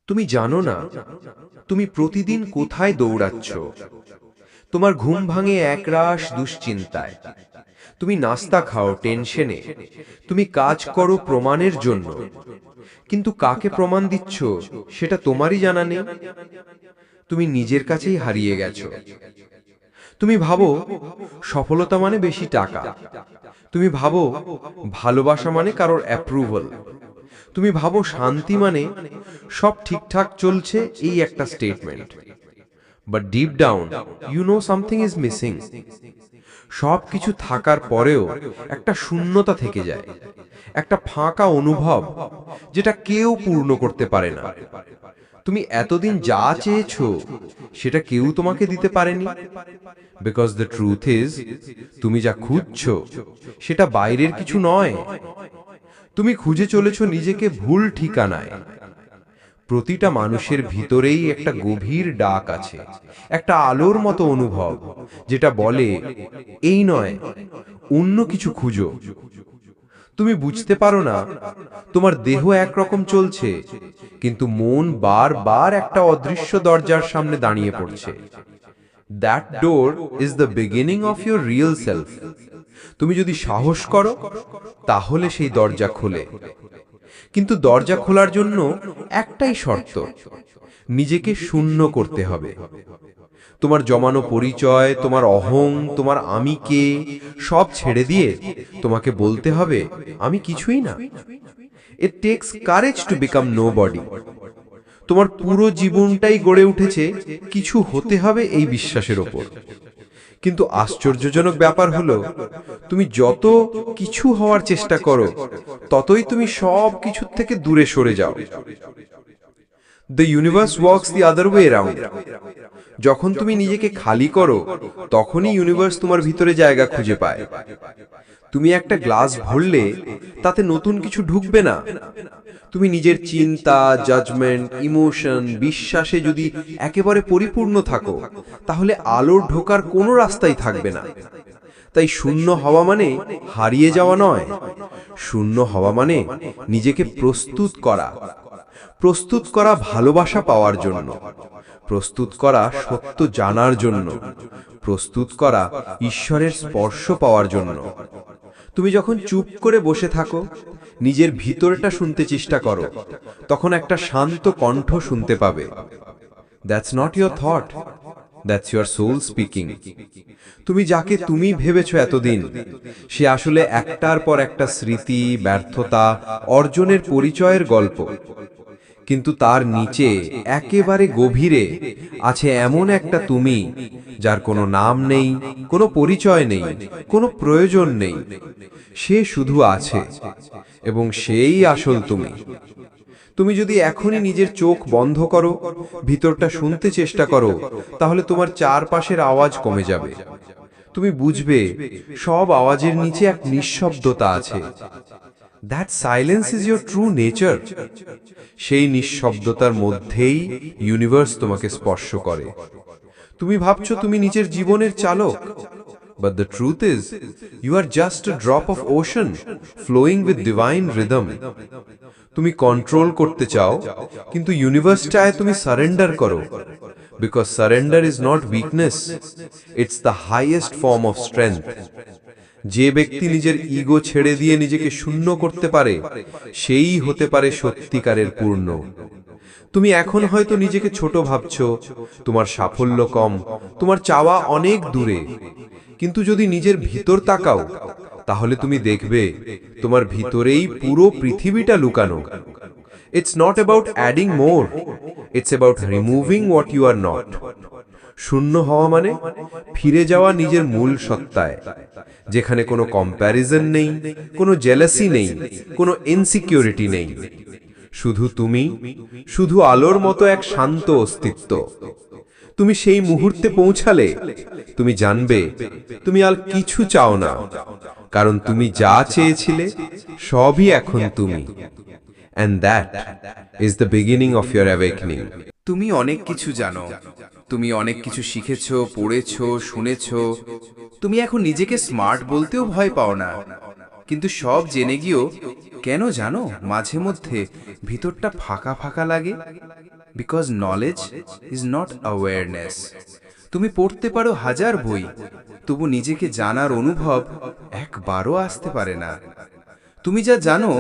তুমি জানো না তুমি প্রতিদিন কোথায় দৌড়াচ্ছ। তোমার ঘুম ভাঙে একরাশ দুশ্চিন্তায়, তুমি নাস্তা খাও টেনশনে, তুমি কাজ করো প্রমাণের জন্য। কিন্তু কাকে প্রমাণ দিচ্ছ সেটা তোমারই জানা নেই। তুমি নিজের কাছেই হারিয়ে গেছো। তুমি ভাবো সফলতা মানে বেশি টাকা, তুমি ভাবো ভালোবাসা মানে কারোর অ্যাপ্রুভাল, তুমি ভাবো শান্তি মানে সব ঠিকঠাক চলছে এই একটা statement. But deep down you know something is missing. সব কিছু থাকার পরেও একটা শূন্যতা থেকে যায়, একটা ফাঁকা অনুভব যেটা কেউ পূর্ণ করতে পারে না। তুমি এতদিন যা চেয়েছো সেটা কেউ তোমাকে দিতে পারেনি। বিকজ দ্য ট্রুথ ইজ, তুমি যা খুঁজছো সেটা বাইরের কিছু নয়। তুমি খুঁজে চলেছ নিজেকে ভুল ঠিকানায়। প্রতিটা মানুষের ভিতরেই একটা গভীর ডাক আছে, একটা আলোর মতো অনুভব যেটা বলে এই নয়, অন্য কিছু খুঁজো। তুমি বুঝতে পারো না, তোমার দেহ একরকম চলছে, কিন্তু মন বারবার একটা অদৃশ্য দরজার সামনে দাঁড়িয়ে পড়ছে। That door is the beginning of your real self. তুমি যদি সাহস করো তাহলে সেই দরজা খোলে। কিন্তু দরজা খোলার জন্য একটাই শর্ত, নিজেকে শূন্য করতে হবে। তোমার জমানো পরিচয়, তোমার অহং, তোমার আমি কে, সব ছেড়ে দিয়ে তোমাকে বলতে হবে আমি কিছুই না। ইট tax courage to become nobody. তোমার পুরো জীবনটাই গড়ে উঠেছে কিছু হতে হবে এই বিশ্বাসের ওপর। কিন্তু আশ্চর্যজনক ব্যাপার হলো, তুমি যত কিছু হওয়ার চেষ্টা করো ততই তুমি সব কিছুর থেকে দূরে সরে যাও। The universe works the other way around. যখন তুমি নিজেকে খালি করো তখনই ইউনিভার্স তোমার ভিতরে জায়গা খুঁজে পায়। তুমি একটা গ্লাস ভরলে তাতে নতুন কিছু ঢুকবে না। তুমি নিজের চিন্তা, জাজমেন্ট, ইমোশন, বিশ্বাসে যদি একেবারে পরিপূর্ণ থাকো তাহলে আলোর ঢোকার কোনো রাস্তাই থাকবে না। তাই শূন্য হওয়া মানে হারিয়ে যাওয়া নয়, শূন্য হওয়া মানে নিজেকে প্রস্তুত করা। প্রস্তুত করা ভালোবাসা পাওয়ার জন্য, প্রস্তুত করা সত্য জানার জন্য, প্রস্তুত করা ঈশ্বরের স্পর্শ পাওয়ার জন্য। তুমি যখন চুপ করে বসে থাকো, নিজের ভিতরটা শুনতে চেষ্টা করো, তখন একটা শান্ত কণ্ঠ শুনতে পাবে। That's not your thought, that's your soul speaking. তুমি যাকে তুমি ভেবেছো এতদিন, সে আসলে একটার পর একটা স্মৃতি, ব্যর্থতা, অর্জনের পরিচয়ের গল্প। কিন্তু তার নিচে একেবারে গভীরে আছে এমন একটা তুমি, যার কোনো নাম নেই, কোনো পরিচয় নেই, কোনো প্রয়োজন নেই। সে শুধু আছে, এবং সেই আসল তুমি। তুমি যদি এখনই নিজের চোখ বন্ধ করো, ভিতরটা শুনতে চেষ্টা করো, তাহলে তোমার চারপাশের আওয়াজ কমে যাবে। তুমি বুঝবে সব আওয়াজের নিচে এক নিঃশব্দতা আছে। That silence is your true nature. সেই নিঃশব্দতার মধ্যেই ইউনিভার্স তোমাকে স্পর্শ করে। তুমি ভাবছো তুমি নিজের জীবনের চালক, but the truth is you are just a drop of ocean flowing with divine rhythm. তুমি কন্ট্রোল করতে চাও, কিন্তু ইউনিভার্স চায় তুমি সারেন্ডার করো। Because surrender is not weakness, it's the highest form of strength. যে ব্যক্তি নিজের ইগো ছেড়ে দিয়ে নিজেকে শূন্য করতে পারে, সেই হতে পারে সত্যিকারের পূর্ণ। তুমি এখন হয়তো নিজেকে ছোট ভাবছো, তোমার সাফল্য কম, তোমার চাওয়া অনেক দূরে। কিন্তু যদি নিজের ভিতর তাকাও, তাহলে তুমি দেখবে তোমার ভিতরেই পুরো পৃথিবীটা লুকানো। It's not about adding more, it's about removing what you are not. শূন্য হওয়া মানে ফিরে যাওয়া নিজের মূল সত্তায়, যেখানে কোনো কম্প্যারিজন নেই, কোনো জেলাসি নেই, কোনো ইনসিকিউরিটি নেই। শুধু তুমি, শুধু আলোর মতো এক শান্ত অস্তিত্ব। তুমি সেই মুহূর্তে পৌঁছালে তুমি জানবে তুমি আর কিছু চাও না, কারণ তুমি যা চেয়েছিলে সবই এখন তুমি। And that is the beginning of your awakening. তুমি অনেক কিছু জানো, তুমি অনেক কিছু শিখেছো, পড়েছো, শুনেছো। তুমি এখন নিজেকে স্মার্ট বলতেও ভয় পাও না। কিন্তু সব জেনে গিয়েও কেন জানো মাঝে মধ্যে ভিতরটা ফাঁকা ফাঁকা লাগে? Because knowledge is not awareness. তুমি পড়তে পারো হাজার বই, তবু নিজেকে জানার অনুভব একবারও আসতে পারে না। তুমি যা জানো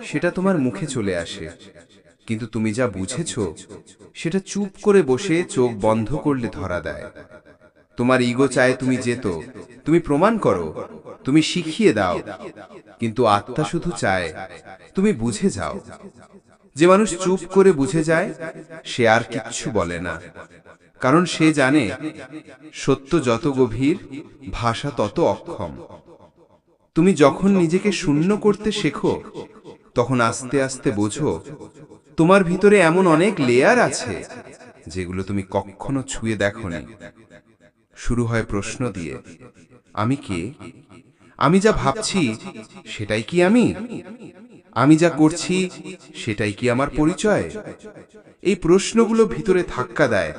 সেটা তোমার মুখে চলে আসে, কিন্তু তুমি যা বুঝেছো সেটা চুপ করে বসে চোখ বন্ধ করলে ধরা দেয়। তোমার ইগো চায় তুমি যেত, তুমি প্রমাণ করো, তুমি শিখিয়ে দাও, কিন্তু আত্মা শুধু চায় তুমি বুঝে যাও। যে মানুষ চুপ করে বুঝে যায় সে আর কিচ্ছু বলে না, কারণ সে জানে সত্য যত গভীর, ভাষা তত অক্ষম। তুমি যখন নিজেকে শূন্য করতে শেখো তখন আস্তে আস্তে বোঝো তোমার ভিতরে এমন অনেক লেয়ার আছে যেগুলো তুমি কখনো ছুঁয়ে দেখোনি। শুরু হয় প্রশ্ন দিয়ে, আমি কে? আমি যা ভাবছি সেটাই কি আমি? আমি যা করছি সেটাই কি আমার পরিচয়? এই প্রশ্নগুলো ভিতরে ধাক্কা দেয়,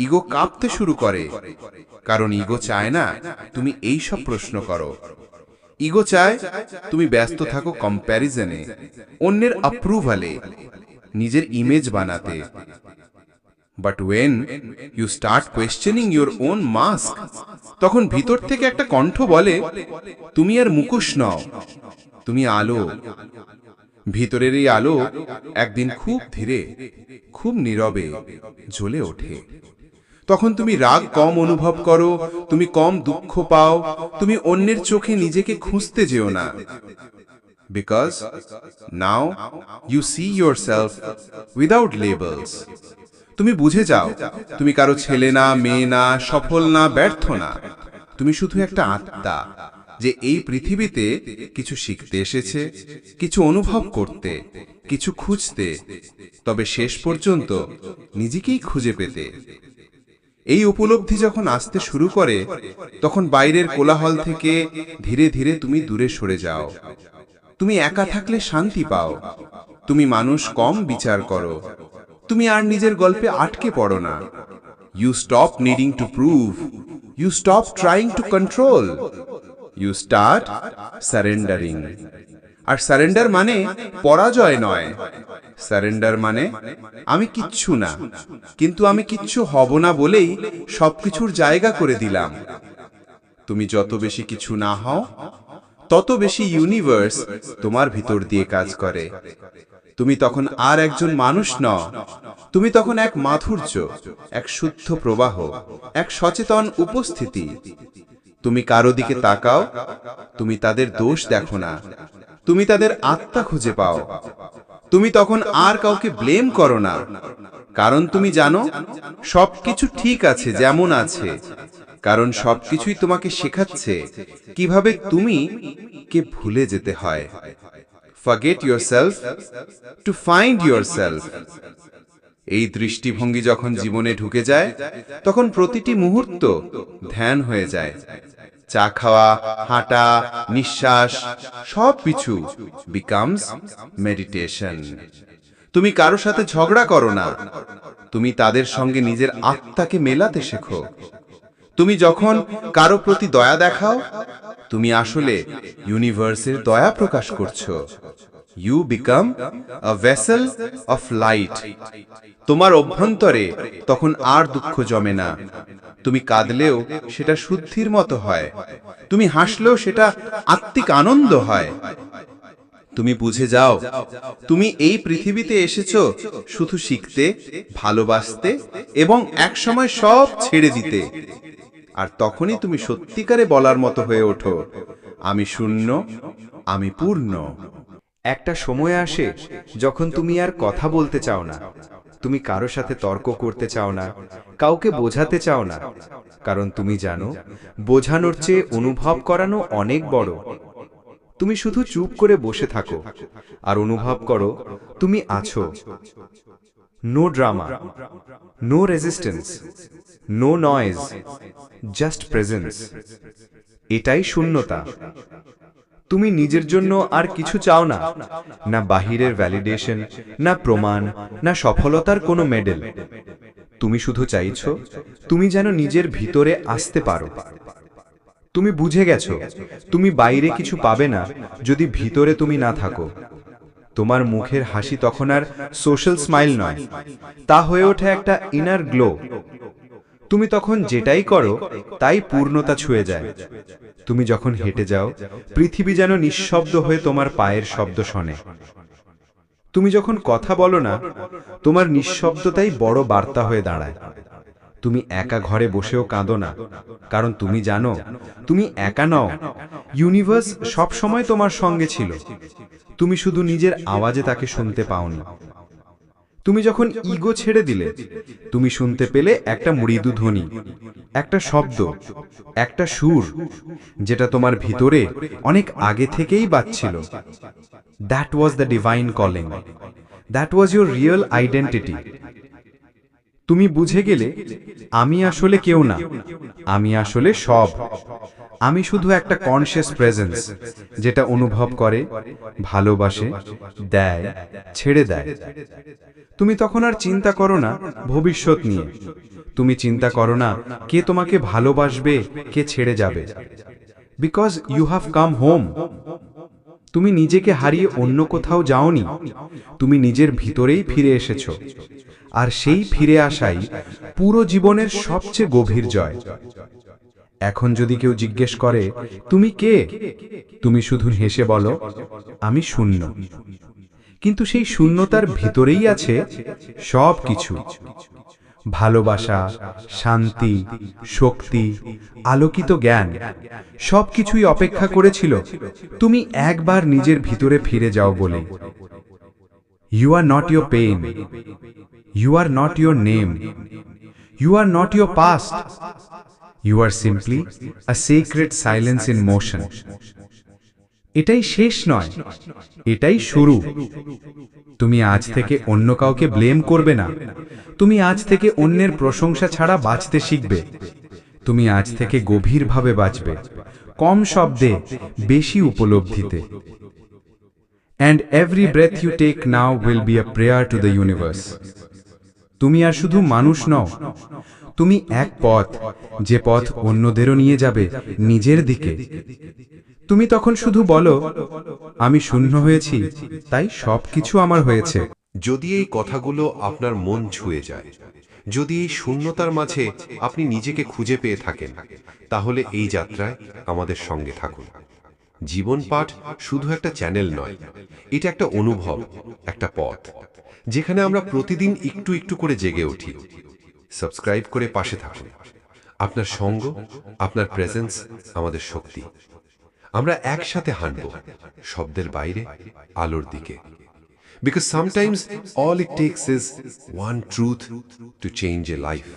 ইগো কাঁপতে শুরু করে, কারণ ইগো চায় না তুমি এই সব প্রশ্ন করো। ইগো চায় তুমি ব্যস্ত থাকো কম্প্যারিজনে, অন্যের অ্যাপ্রুভালে, নিজের ইমেজ বানাতে। But when you start questioning your own mask, তখন ভিতর থেকে একটা কণ্ঠ বলে, তুমি আর মুখোশ নও, তুমি আলো। ভিতরের এই আলো একদিন খুব ধীরে, খুব নীরবে জ্বলে ওঠে। তখন তুমি রাগ কম অনুভব করো, তুমি কম দুঃখ পাও, তুমি অন্যের চোখে নিজেকে খুঁজতে যেও না। Because now you see yourself without labels. তুমি বুঝে যাও তুমি কারো ছেলে না, মেয়ে না, সফল না, ব্যর্থ না। তুমি শুধু একটা আত্মা যে এই পৃথিবীতে কিছু শিখতে এসেছে, কিছু অনুভব করতে, কিছু খুঁজতে, তবে শেষ পর্যন্ত নিজেকেই খুঁজে পেতে। এই উপলব্ধি যখন আসতে শুরু করে তখন বাইরের কোলাহল থেকে ধীরে ধীরে তুমি দূরে সরে যাও। তুমি একা থাকলে শান্তি পাও, তুমি মানুষ কম বিচার করো, তুমি আর নিজের গল্পে আটকে পড়ো না। You stop needing to prove, you stop trying to control, you start surrendering. আর সারেন্ডার মানে পরাজয় নয়, সারেন্ডার মানে আমি কিচ্ছু না, কিন্তু আমি কিচ্ছু হব না বলেই সবকিছুর জায়গা করে দিলাম। তুমি যত বেশি কিছু না হও তত বেশি ইউনিভার্স তোমার ভিতর দিয়ে কাজ করে। তুমি তখন আর একজন মানুষ নও, তুমি তখন এক মাধুর্য, এক শুদ্ধ প্রবাহ, এক সচেতন উপস্থিতি। তুমি কারো দিকে তাকাও, তুমি তাদের দোষ দেখো না, তুমি তাদের আত্মা খুঁজে পাও। তুমি তখন আর কাউকে ব্লেম করো না, কারণ তুমি জানো সবকিছু ঠিক আছে যেমন আছে, কারণ সবকিছুই তোমাকে শেখাচ্ছে কিভাবে তুমি কে ভুলে যেতে হয়। Forget yourself to find yourself। এই দৃষ্টিভঙ্গি যখন জীবনে ঢুকে যায় তখন প্রতিটি মুহূর্ত ধ্যান হয়ে যায়। চা খাওয়া, হাঁটা, নিঃশ্বাস সবকিছু becomes meditation। তুমি কারো সাথে ঝগড়া করো না, তুমি তাদের সঙ্গে নিজের আত্মাকে মেলাতে শেখো। তুমি যখন কারো প্রতি দয়া দেখাও তুমি আসলে ইউনিভার্সের দয়া প্রকাশ করছো। You become a vessel of light. তোমার অভ্যন্তরে তখন আর দুঃখ জমে না। তুমি কাঁদলেও সেটা শুদ্ধির মতো হয়, তুমি হাসলেও সেটা আত্মিক আনন্দ হয়। তুমি বুঝে যাও তুমি এই পৃথিবীতে এসেছো শুধু শিখতে, ভালোবাসতে এবং একসময় সব ছেড়ে দিতে। আর তখনই তুমি সত্যিকারে বলার মতো হয়ে ওঠো, আমি শূন্য, আমি পূর্ণ। একটা সময় আসে যখন তুমি আর কথা বলতে চাও না, তুমি কারো সাথে তর্ক করতে চাও না, কাউকে বোঝাতে চাও না, কারণ তুমি জানো বোঝানোর চেয়ে অনুভব করানো অনেক বড়। তুমি শুধু চুপ করে বসে থাকো আর অনুভব করো তুমি আছো। No drama, no resistance, no noise, just presence. এটাই শূন্যতা। তুমি নিজের জন্য আর কিছু চাও না, না বাহিরের ভ্যালিডেশন, না প্রমাণ, না সফলতার কোনো মেডেল। তুমি শুধু চাইছো তুমি যেন নিজের ভিতরে আসতে পারো। তুমি বুঝে গেছো তুমি বাইরে কিছু পাবে না যদি ভিতরে তুমি না থাকো। তোমার মুখের হাসি তখন আর সোশ্যাল স্মাইল নয়, তা হয়ে ওঠে একটা ইনার গ্লো। তুমি তখন যেটাই করো তাই পূর্ণতা ছুঁয়ে যায়। তুমি যখন হেঁটে যাও, পৃথিবী যেন নিঃশব্দ হয়ে তোমার পায়ের শব্দ শোনে। তুমি যখন কথা বলো না, তোমার নিঃশব্দতাই বড় বার্তা হয়ে দাঁড়ায়। তুমি একা ঘরে বসেও কাঁদো না, কারণ তুমি জানো তুমি একা নও। ইউনিভার্স সব সময় তোমার সঙ্গে ছিল, তুমি শুধু নিজের আওয়াজে তাকে শুনতে পাওনি। তুমি যখন ইগো ছেড়ে দিলে, তুমি শুনতে পেলে একটা মৃদু ধ্বনি, একটা শব্দ, একটা সুর, যেটা তোমার ভিতরে অনেক আগে থেকেই বাজছিল। That was the divine calling, that was your real identity. তুমি বুঝে গেলে, আমি আসলে কেউ না, আমি আসলে সব। আমি শুধু একটা কনশিয়াস প্রেজেন্স, যেটা অনুভব করে, ভালোবাসে, দেয়, ছেড়ে দেয়। তুমি তখন আর চিন্তা করো না ভবিষ্যৎ নিয়ে। তুমি চিন্তা করো না কে তোমাকে ভালোবাসবে, কে ছেড়ে যাবে। Because you have come home. তুমি নিজেকে হারিয়ে অন্য কোথাও যাওনি, তুমি নিজের ভিতরেই ফিরে এসেছো। আর সেই ফিরে আসাই পুরো জীবনের সবচেয়ে গভীর জয়। এখন যদি কেউ জিজ্ঞেস করে তুমি কে, তুমি শুধু হেসে বলো, আমি শূন্য। কিন্তু সেই শূন্যতার ভিতরেই আছে সব কিছু। ভালোবাসা, শান্তি, শক্তি, আলোকিত জ্ঞান, সবকিছুই অপেক্ষা করেছিল তুমি একবার নিজের ভিতরে ফিরে যাও বলে। You are not your pain, you are not your name, you are not your past, you are simply a secret silence in motion. এটাই শেষ নয়, এটাই শুরু। তুমি আজ থেকে অন্য কাউকে ব্লেম করবে না, তুমি আজ থেকে অন্যের প্রশংসা ছাড়া বাঁচতে শিখবে। তুমি আজ থেকে গভীরভাবে বাঁচবে, কম শব্দে, বেশি উপলব্ধিতে। And every breath you take now will be a prayer to the universe. তুমি আর শুধু মানুষ নও, তুমি এক পথ, যে পথ অন্যদেরও নিয়ে যাবে নিজের দিকে। তুমি তখন শুধু বলো, আমি শূন্য হয়েছি, তাই সবকিছু আমার হয়েছে। যদি এই কথাগুলো আপনার মন ছুঁয়ে যায়, যদি এই শূন্যতার মাঝে আপনি নিজেকে খুঁজে পেয়ে থাকেন, তাহলে এই যাত্রায় আমাদের সঙ্গে থাকুন। জীবন পাঠ শুধু একটা চ্যানেল নয়, এটা একটা অনুভব, একটা পথ, যেখানে আমরা প্রতিদিন একটু একটু করে জেগে উঠি। সাবস্ক্রাইব করে পাশে থাকুন। আপনার সঙ্গ, আপনার প্রেজেন্স আমাদের শক্তি। আমরা একসাথে হাঁটব শব্দের বাইরে, আলোর দিকে। Because sometimes all it takes is one truth to change a life.